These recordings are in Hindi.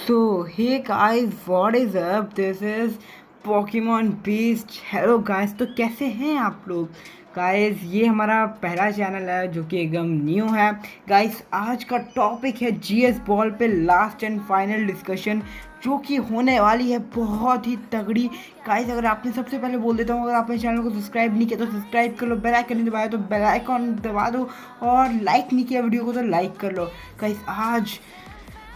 So, hey guys, what is up? This is Pokemon Beast. Hello guys, तो कैसे हैं आप लोग? गाइस, ये हमारा पहला चैनल है जो कि एकदम न्यू है। गाइस, आज का टॉपिक है जीएस बॉल पे लास्ट एंड फाइनल डिस्कशन जो कि होने वाली है बहुत ही तगड़ी। गाइस, अगर आपने सबसे पहले बोल देता हूँ, अगर आपने चैनल को सब्सक्राइब नहीं किया तो सब्सक्राइब कर लो, बेल आइकन नहीं दबाया तो बेल आइकन दबा दो, और लाइक नहीं किया वीडियो को तो लाइक कर लो। गाइस, आज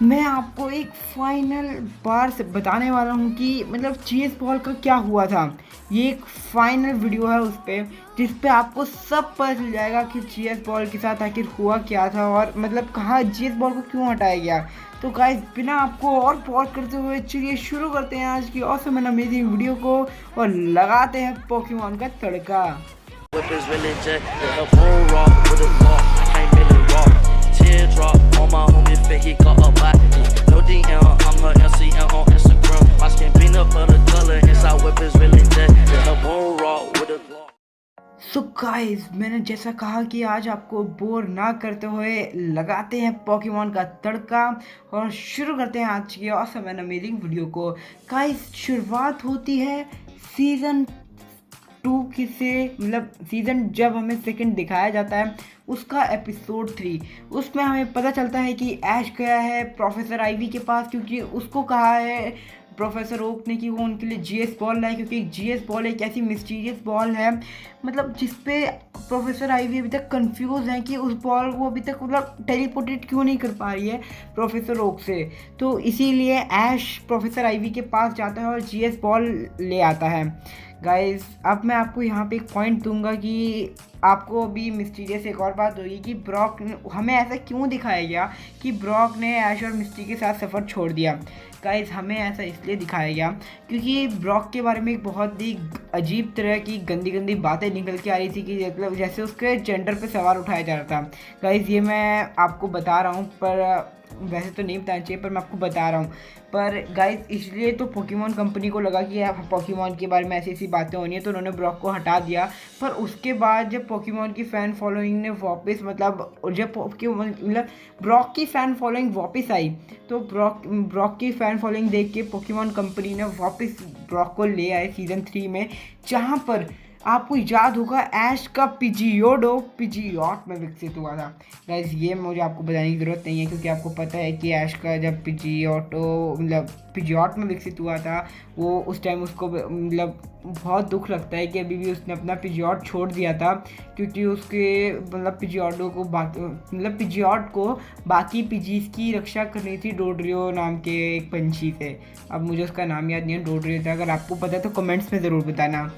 मैं आपको एक फाइनल बार से बताने वाला हूँ कि मतलब जीएस बॉल का क्या हुआ था। ये एक फाइनल वीडियो है उस पर, जिस पे आपको सब पता चल जाएगा कि जीएस बॉल के साथ आखिर हुआ क्या था और मतलब कहाँ जीएस बॉल को क्यों हटाया गया। तो गाइस, बिना आपको और पॉज करते हुए चलिए शुरू करते हैं आज की ऑसम एंड अमेजिंग वीडियो को और लगाते हैं पोकेमॉन का तड़का। Teardrop on my homie fit, he got a body. No DM, I'm her LCM on Instagram. My skin peanut butter color, inside whip is really dead. The bone rock with a glow. So guys, मैंने जैसा कहा कि आज आपको बोर ना करते हुए लगाते हैं पोकेमॉन का तड़का और शुरू करते हैं आज की ऑसम एंड अमेजिंग वीडियो को। गाइस, शुरुआत होती है सीज़न 2 की से, मतलब सीज़न जब हमें सेकंड दिखाया जाता है उसका एपिसोड 3। उसमें हमें पता चलता है कि ऐश गया है प्रोफेसर आईवी के पास, क्योंकि उसको कहा है प्रोफेसर ओक ने कि वो उनके लिए जीएस बॉल लाए, क्योंकि जीएस बॉल एक ऐसी मिस्टीरियस बॉल है मतलब जिस पे प्रोफेसर आईवी अभी तक कंफ्यूज है कि उस बॉल को अभी तक मतलब टेलीपोर्टेट क्यों नहीं कर पा रही है प्रोफेसर ओक से। तो इसीलिए ऐश प्रोफेसर आईवी के पास जाता है और जीएस बॉल ले आता है। गाइस, अब मैं आपको यहाँ पे एक पॉइंट दूंगा कि आपको अभी मिस्टीरियस एक और बात होगी कि ब्रॉक हमें ऐसा क्यों दिखाया गया कि ब्रॉक ने ऐश और मिस्टी के साथ सफ़र छोड़ दिया। गाइस, हमें ऐसा इसलिए दिखाया गया क्योंकि ब्रॉक के बारे में एक बहुत ही अजीब तरह की गंदी गंदी बातें निकल के आ रही थी कि मतलब जैसे उसके जेंडर पे सवाल उठाया जा रहा था। गाइस, ये मैं आपको बता रहा हूँ, पर वैसे तो नहीं बताना चाहिए, पर मैं आपको बता रहा हूँ। पर गाइस, इसलिए तो पोकेमॉन कंपनी को लगा कि पोकेमॉन के बारे में ऐसी ऐसी बातें होनी है, तो उन्होंने ब्रॉक को हटा दिया। पर उसके बाद जब पोकेमॉन की फ़ैन फॉलोइंग ने वापस मतलब जब पोकेमॉन मतलब ब्रॉक की फ़ैन फॉलोइंग वापस आई, तो ब्रॉक की फ़ैन फॉलोइंग देख के पोकेमॉन कंपनी ने वापस ब्रॉक को ले आए सीज़न 3 में, जहाँ पर आपको याद होगा ऐश का पिजियोट में विकसित हुआ था। गाइस, ये मुझे आपको बताने की ज़रूरत नहीं है क्योंकि आपको पता है कि ऐश का जब मतलब पिजियोट में विकसित हुआ था, वो उस टाइम उसको मतलब बहुत दुख लगता है कि अभी भी उसने अपना पिजियोट छोड़ दिया था, क्योंकि उसके मतलब पिजियोट को बाकी पिजीज की रक्षा करनी थी डोड्रियो नाम के एक पंछी से। अब मुझे उसका नाम याद नहीं है, डोड्रियो था। अगर आपको पता है तो कमेंट्स में ज़रूर बताना।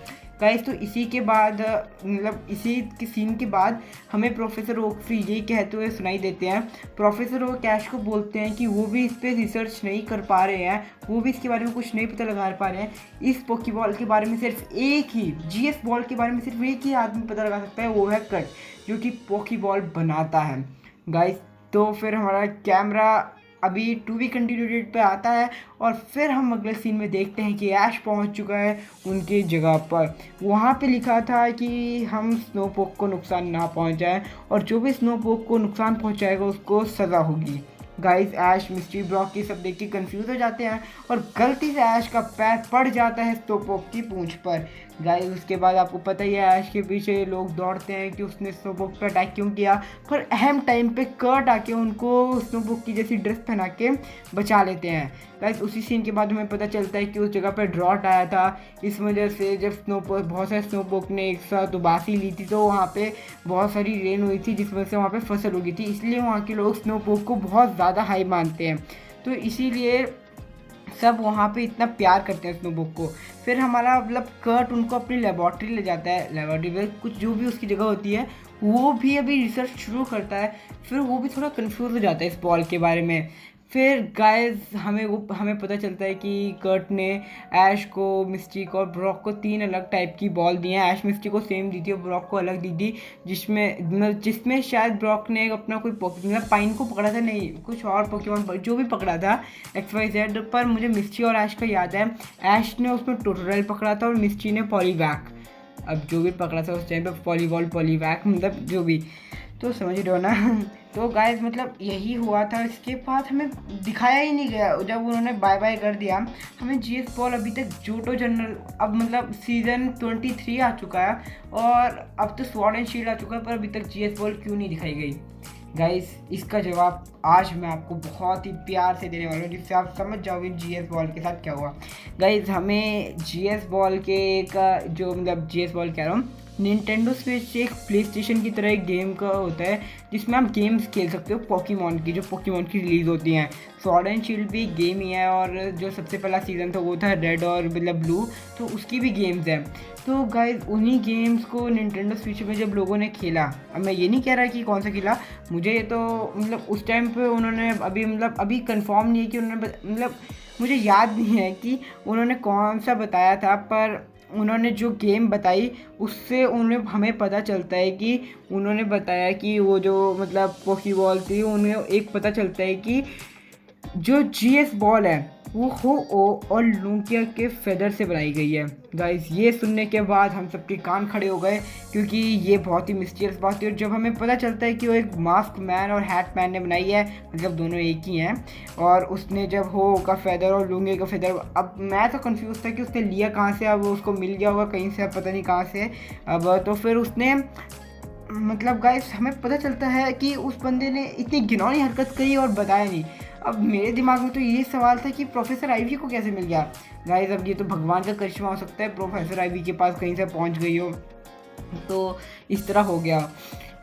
गाइस, तो इसी के बाद मतलब इसी के सीन के बाद हमें प्रोफेसर ओक से ये कहते हुए सुनाई देते हैं। प्रोफेसर ओक ऐश को बोलते हैं कि वो भी इस पर रिसर्च नहीं कर पा रहे हैं, वो भी इसके बारे में कुछ नहीं पता लगा पा रहे हैं। इस पोकेबॉल के बारे में सिर्फ एक ही जीएस बॉल के बारे में सिर्फ एक ही आदमी पता लगा सकता है, वो है कट, जो कि पोकेबॉल बनाता है। गाइस, तो फिर हमारा कैमरा अभी टू बी कंटिन्यूटेड पे आता है और फिर हम अगले सीन में देखते हैं कि ऐश पहुंच चुका है उनकी जगह पर। वहाँ पे लिखा था कि हम स्नोपोक को नुकसान ना पहुंचाएं और जो भी स्नोपोक को नुकसान पहुंचाएगा उसको सज़ा होगी। गाइस, ऐश मिस्ट्री ब्रॉक की सब देख के कंफ्यूज हो जाते हैं और गलती से ऐश का पैर पड़ जाता है स्नोपोक की पूंछ पर। गाइस, उसके बाद आपको पता ही है ऐश के पीछे लोग दौड़ते हैं कि उसने स्नोपोक पर अटैक क्यों किया, पर अहम टाइम पे कर्ट आके उनको स्नोपोक की जैसी ड्रेस पहना के बचा लेते हैं। गाइस, उसी सीन के बाद हमें पता चलता है कि उस जगह पर ड्रॉट आया था, इस वजह से जब बहुत सारे स्नोपोक ने एक साथ उबासी ली थी तो वहाँ पे बहुत सारी रेन हुई थी, जिस वजह से वहाँ पे फसल उगी थी, इसलिए वहाँ के लोग स्नोपोक को बहुत ज़्यादा हाई मानते हैं। तो इसीलिए सब वहाँ पे इतना प्यार करते हैं स्नोपोक को। फिर हमारा मतलब कर्ट उनको अपनी लेबॉर्ट्री ले जाता है, लेबॉर्ट्री में कुछ जो भी उसकी जगह होती है वो भी अभी रिसर्च शुरू करता है। फिर वो भी थोड़ा कंफ्यूज हो जाता है इस बॉल के बारे में। फिर गाइस, हमें पता चलता है कि कर्ट ने ऐश को, मिस्टी को और ब्रॉक को 3 अलग टाइप की बॉल दी हैं। ऐश मिस्टी को सेम दी थी और ब्रॉक को अलग दी थी, जिसमें शायद ब्रॉक ने अपना कोई मतलब पाइन को पकड़ा था, नहीं कुछ और पोकेमॉन जो भी पकड़ा था XYZ, पर मुझे मिस्टी और ऐश का याद है। ऐश ने उसमें टोटोरल पकड़ा था और मिस्टी ने पॉलीवैक, अब जो भी पकड़ा था उस टाइम पे पॉलीबॉल पॉलीवैक मतलब जो भी। तो समझ रहे हो ना। तो गाइस मतलब यही हुआ था। इसके बाद हमें दिखाया ही नहीं गया, जब उन्होंने बाय बाय कर दिया हमें जीएस बॉल अभी तक जोटो जनरल, अब मतलब सीज़न 23 आ चुका है और अब तो स्वॉर्ड एंड शील्ड आ चुका है, पर अभी तक जीएस बॉल क्यों नहीं दिखाई गई गाइस? इसका जवाब आज मैं आपको बहुत ही प्यार से देने वाला हूँ, जिससे आप समझ जाओगे जीएस बॉल के साथ क्या हुआ। गाइस हमें जीएस बॉल के एक जो मतलब जीएस बॉल कह रहा हूँ, निंटेंडो स्विच एक प्ले स्टेशन की तरह एक गेम का होता है जिसमें आप गेम्स खेल सकते हो पोकेमॉन की, जो पोकेमॉन की रिलीज़ होती हैं। स्वॉर्ड एंड शील्ड भी गेम ही है और जो सबसे पहला सीज़न था वो था रेड और मतलब ब्लू, तो उसकी भी गेम्स हैं। तो गाइज उन्हीं गेम्स को निंटेंडो स्विच में जब लोगों ने खेला, अब मैं ये नहीं कह रहा कि कौन सा खेला, मुझे ये तो मतलब उस टाइम पे उन्होंने अभी कंफर्म नहीं है कि उन्होंने मतलब मुझे याद नहीं है कि उन्होंने कौन सा बताया था, पर उन्होंने जो गेम बताई उससे उन्हें हमें पता चलता है कि उन्होंने बताया कि वो जो मतलब पोकेबॉल थी, उन्हें एक पता चलता है कि जो जीएस बॉल है वो हो और लूकिया के फेदर से बनाई गई है। गाइस ये सुनने के बाद हम सबके कान खड़े हो गए, क्योंकि ये बहुत ही मिस्टीरियस बात है। और जब हमें पता चलता है कि वो एक मास्क मैन और हैट मैन ने बनाई है, मतलब दोनों एक ही हैं, और उसने जब हो का फेदर और लूंगे का फेदर, अब मैं तो कंफ्यूज था कि उसने लिया कहाँ से, अब उसको मिल गया होगा कहीं से, अब पता नहीं कहाँ से। अब तो फिर उसने मतलब गाइस हमें पता चलता है कि उस बंदे ने इतनी घिनौनी हरकत करी और बताया नहीं। अब मेरे दिमाग में तो ये सवाल था कि प्रोफेसर आईवी को कैसे मिल गया। गाइस अब ये तो भगवान का करिश्मा हो सकता है, प्रोफेसर आईवी के पास कहीं से पहुंच गई हो, तो इस तरह हो गया।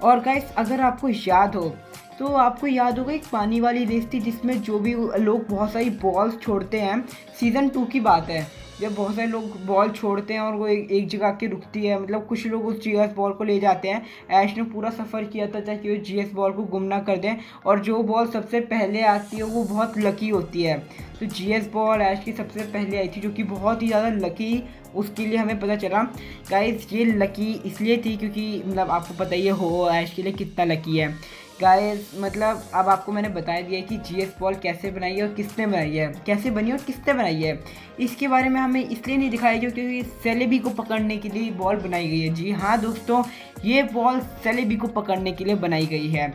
और गाइस अगर आपको याद हो तो आपको याद होगा एक पानी वाली रेस थी जिसमें जो भी लोग बहुत सारी बॉल्स छोड़ते हैं, सीज़न 2 की बात है, जब बहुत सारे लोग बॉल छोड़ते हैं और वो एक जगह के रुकती है, मतलब कुछ लोग उस जीएस बॉल को ले जाते हैं। ऐश ने पूरा सफ़र किया था ताकि वो जीएस बॉल को गुम ना कर दें, और जो बॉल सबसे पहले आती है वो बहुत लकी होती है। तो जीएस बॉल ऐश की सबसे पहले आई थी, जो कि बहुत ही ज़्यादा लकी उसके लिए हमें पता चला। गाइस ये लकी इसलिए थी क्योंकि मतलब आपको पता ही हो ऐश के लिए कितना लकी है। गाइस मतलब अब आपको मैंने बता दिया कि जीएस बॉल कैसे बनाई है और किसने बनाई है, कैसे बनी और किसने बनाई है। इसके बारे में हमें इसलिए नहीं दिखाया गया क्योंकि सेलेबी को पकड़ने के लिए बॉल बनाई गई है। जी हाँ दोस्तों, ये बॉल सेलेबी को पकड़ने के लिए बनाई गई है।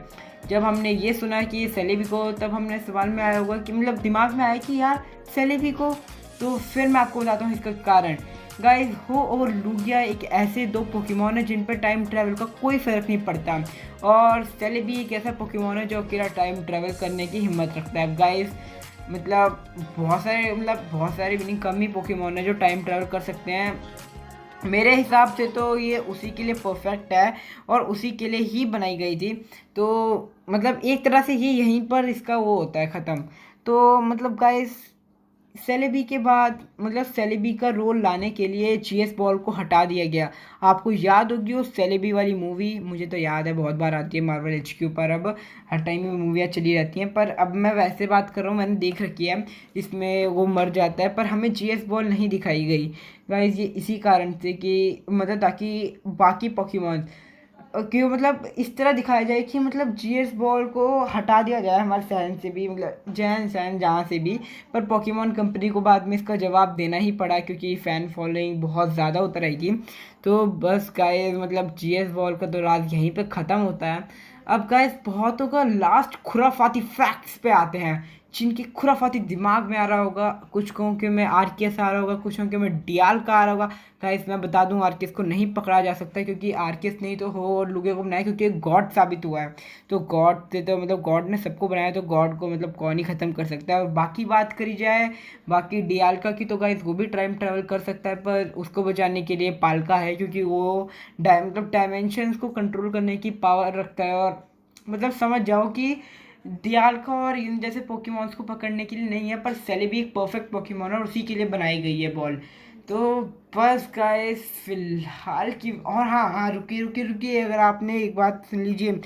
जब हमने ये सुना कि सेलेबी को, तब हमने सवाल में आया होगा कि मतलब दिमाग में आया कि यार सेलेबी को, तो फिर मैं आपको बताता हूँ इसका कारण। गाइस हो और लूगिया एक ऐसे दो पोकेमॉन है जिन पर टाइम ट्रैवल का कोई फ़र्क नहीं पड़ता, और सेलेबी एक ऐसा पोकेमॉन है जो अकेला टाइम ट्रैवल करने की हिम्मत रखता है। गाइस मतलब बहुत सारे भी नहीं, कम ही पोकेमॉन है जो टाइम ट्रैवल कर सकते हैं। मेरे हिसाब से तो ये उसी के लिए परफेक्ट है और उसी के लिए ही बनाई गई थी। तो मतलब एक तरह से ये यहीं पर इसका वो होता है ख़त्म। तो मतलब गाइस सेलेबी के बाद मतलब सेलेबी का रोल लाने के लिए जीएस बॉल को हटा दिया गया। आपको याद होगी वो सेलेबी वाली मूवी, मुझे तो याद है बहुत बार आती है मार्वल एचक्यू पर, अब हर टाइम में मूवियाँ चली रहती हैं, पर अब मैं वैसे बात कर रहा हूँ, मैंने देख रखी है, इसमें वो मर जाता है पर हमें जीएस बॉल नहीं दिखाई गई। गाइस ये इसी कारण से कि मतलब ताकि बाकी पोकेमॉन क्यों मतलब इस तरह दिखाया जाए कि मतलब जीएस बॉल को हटा दिया जाए हमारे शहर से भी, मतलब जैन सैन जहाँ से भी, पर पोकेमॉन कंपनी को बाद में इसका जवाब देना ही पड़ा क्योंकि फ़ैन फॉलोइंग बहुत ज़्यादा उतर आएगी। तो बस गाइस मतलब जीएस बॉल का तो राज यहीं पे ख़त्म होता है। अब गाइस बहुतों का लास्ट खुराफाती फैक्ट्स पे आते हैं, जिनकी खुराफाती दिमाग में आ रहा होगा, कुछ के में आरकेएस आ रहा होगा, कुछ के में डियाल का आ रहा होगा। गाइस मैं बता दूं आरकेएस को नहीं पकड़ा जा सकता क्योंकि आरकेएस नहीं तो हो और लुगे को बनाया क्योंकि गॉड साबित हुआ है। तो गॉड से तो मतलब गॉड ने सबको बनाया, तो गॉड को मतलब कौन ही ख़त्म कर सकता है। और बाकी बात करी जाए बाकी डियालका की, तो गाइस वो भी टाइम ट्रैवल कर सकता है, पर उसको बचाने के लिए पालका है क्योंकि वो मतलब डायमेंशंस को कंट्रोल करने की पावर रखता है। और मतलब समझ जाओ कि डियालका और इन जैसे पोकेमॉन्स को पकड़ने के लिए नहीं है, पर सेलेबी एक परफेक्ट पोकेमॉन है और उसी के लिए बनाई गई है बॉल। तो बस गाइस फिलहाल की, और हाँ रुकिए, अगर आपने एक बात सुन लीजिए,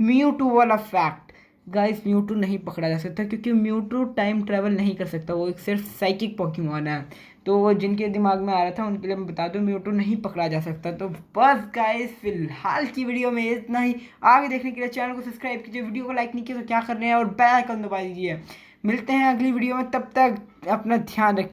म्यूटू वाला फैक्ट। गाइस म्यूटू नहीं पकड़ा जा सकता क्योंकि म्यूटू टाइम ट्रैवल नहीं कर सकता, वो एक सिर्फ साइकिक पोकेमॉन है। तो जिनके दिमाग में आ रहा था उनके लिए मैं बता दूं म्यूटू नहीं पकड़ा जा सकता। तो बस गाइस फिलहाल की वीडियो में इतना ही। आगे देखने के लिए चैनल को सब्सक्राइब कीजिए, वीडियो को लाइक नहीं किया तो क्या कर रहे हैं, और बेल आइकन दबा दीजिए। मिलते हैं अगली वीडियो में, तब तक अपना ध्यान रखिए।